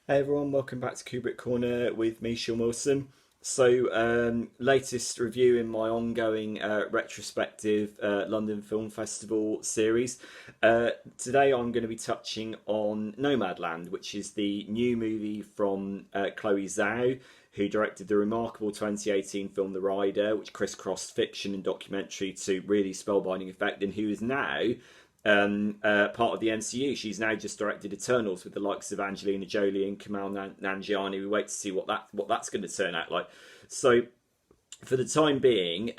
Hey everyone, welcome back to Kubrick Corner with me, Sean Wilson. Latest review in my ongoing retrospective London Film Festival series. Today I'm going to be touching on Nomadland, which is the new movie from Chloe Zhao, who directed the remarkable 2018 film The Rider, which crisscrossed fiction and documentary to really spellbinding effect, and who is now part of the MCU. She's now just directed Eternals with the likes of Angelina Jolie and Kamal Nanjiani. We wait to see what that's going to turn out like. So, for the time being,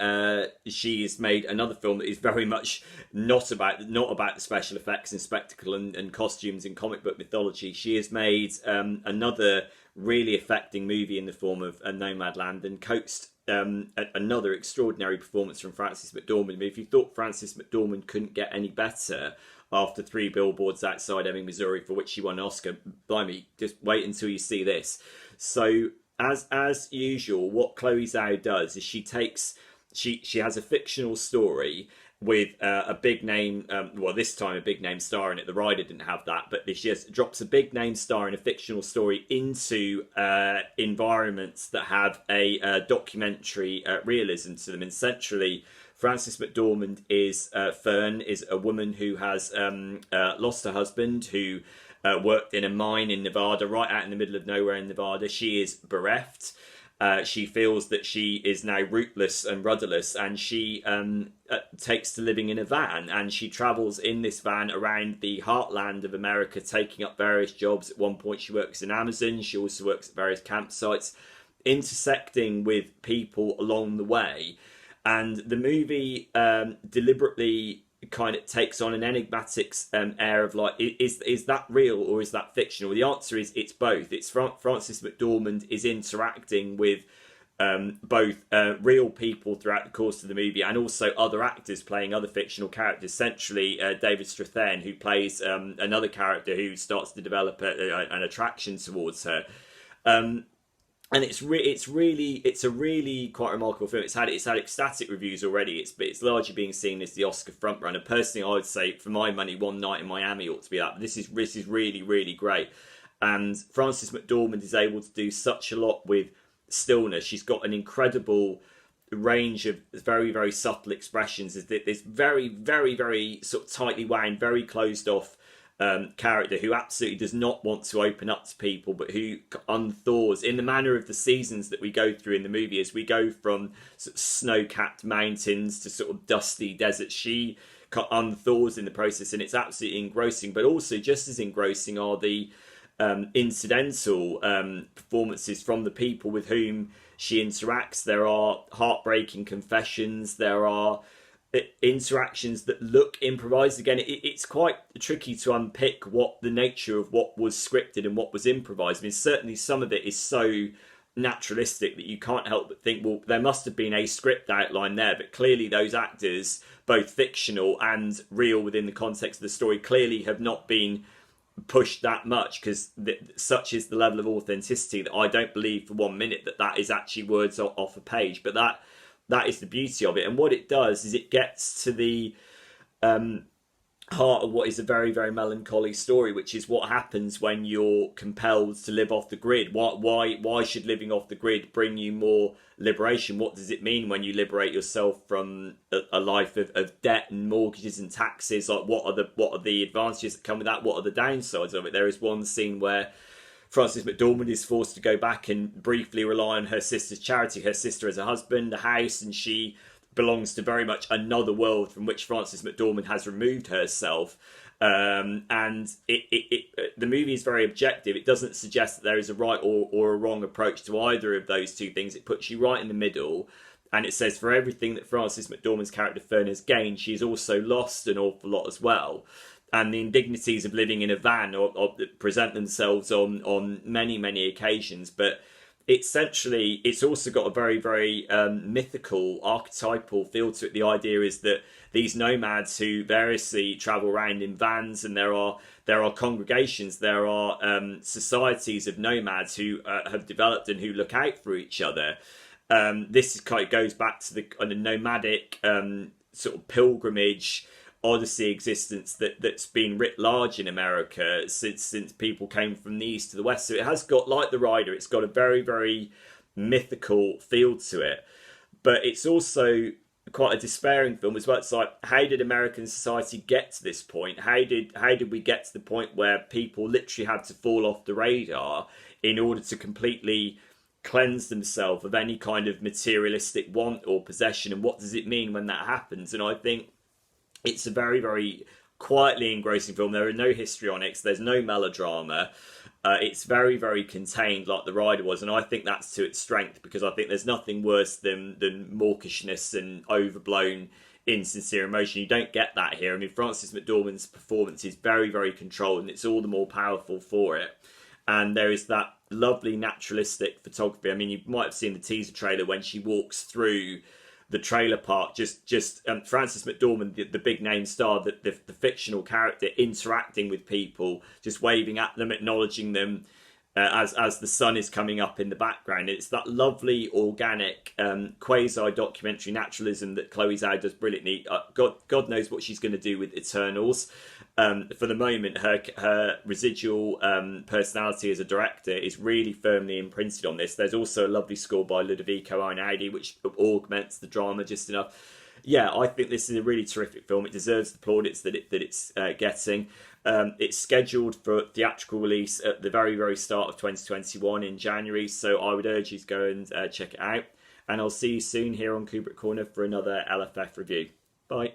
she has made another film that is very much not about the special effects and spectacle and costumes and comic book mythology. She has made another really affecting movie in the form of Nomadland, and coaxed another extraordinary performance from Frances McDormand. I mean, if you thought Frances McDormand couldn't get any better after Three Billboards Outside Ebbing, Missouri, for which she won an Oscar, blimey, just wait until you see this. So, as usual, what Chloe Zhao does is she has a fictional story with a big name, this time a big name star in it. The Rider didn't have that, but she just drops a big name star in a fictional story into environments that have a documentary realism to them. And centrally, Frances McDormand is Fern, is a woman who has lost her husband, who worked in a mine in Nevada, right out in the middle of nowhere in Nevada. She is bereft. She feels that she is now rootless and rudderless, and she takes to living in a van, and she travels in this van around the heartland of America, taking up various jobs. At one point she works in Amazon, she also works at various campsites, intersecting with people along the way. And the movie deliberately kind of takes on an enigmatic air of like, is that real or is that fictional? The answer is it's both. It's Frances McDormand is interacting with both real people throughout the course of the movie, and also other actors playing other fictional characters. Centrally, David Strathairn, who plays another character who starts to develop an attraction towards her. And it's a really quite remarkable film. It's had ecstatic reviews already. It's largely being seen as the Oscar frontrunner. Personally, I would say, for my money, One Night in Miami ought to be that. But this is really great. And Frances McDormand is able to do such a lot with stillness. She's got an incredible range of very subtle expressions. There's this very sort of tightly wound, very closed off character who absolutely does not want to open up to people, but who unthaws in the manner of the seasons that we go through in the movie. As we go from sort of snow-capped mountains to sort of dusty deserts, she unthaws in the process, and it's absolutely engrossing. But also just as engrossing are the incidental performances from the people with whom she interacts. There are heartbreaking confessions, there are interactions that look improvised. Again, it's quite tricky to unpick what the nature of what was scripted and what was improvised. I mean, certainly some of it is so naturalistic that you can't help but think, well, there must have been a script outline there, but clearly those actors, both fictional and real within the context of the story, clearly have not been pushed that much, because such is the level of authenticity that I don't believe for 1 minute that is actually words off a page. But that is the beauty of it. And what it does is it gets to the heart of what is a very melancholy story, which is what happens when you're compelled to live off the grid. Why should living off the grid bring you more liberation? What does it mean when you liberate yourself from a life of debt and mortgages and taxes? Like, what are the advantages that come with that? What are the downsides of it? There is one scene where Frances McDormand is forced to go back and briefly rely on her sister's charity. Her sister has a husband, a house, and she belongs to very much another world from which Frances McDormand has removed herself. And the movie is very objective. It doesn't suggest that there is a right or a wrong approach to either of those two things. It puts you right in the middle. And it says for everything that Frances McDormand's character Fern has gained, she's also lost an awful lot as well. And the indignities of living in a van or present themselves on many occasions. But it's also got a very mythical, archetypal feel to it. The idea is that these nomads who variously travel around in vans, and there are congregations, there are societies of nomads who have developed and who look out for each other. This kind of goes back to the nomadic sort of pilgrimage Odyssey existence that's been writ large in America since people came from the east to the west. So it has got, like The Rider, it's got a very, very mythical feel to it, but it's also quite a despairing film as well. It's like, how did American society get to this point? How did we get to the point where people literally had to fall off the radar in order to completely cleanse themselves of any kind of materialistic want or possession? And what does it mean when that happens? And I think it's a very, very quietly engrossing film. There are no histrionics, there's no melodrama. It's very, very contained, like The Rider was, and I think that's to its strength, because I think there's nothing worse than mawkishness and overblown, insincere emotion. You don't get that here. I mean, Frances McDormand's performance is very, very controlled, and it's all the more powerful for it. And there is that lovely naturalistic photography. I mean, you might have seen the teaser trailer when she walks through the trailer park, just Frances McDormand, the big name star, the fictional character, interacting with people, just waving at them, acknowledging them as the sun is coming up in the background. It's that lovely, organic, quasi-documentary naturalism that Chloe Zhao does brilliantly. God knows what she's going to do with Eternals. For the moment, her residual personality as a director is really firmly imprinted on this. There's also a lovely score by Ludovico Einaudi, which augments the drama just enough. Yeah, I think this is a really terrific film. It deserves the plaudits that it's getting. It's scheduled for theatrical release at the very, very start of 2021 in January, so I would urge you to go and check it out. And I'll see you soon here on Kubrick Corner for another LFF review. Bye.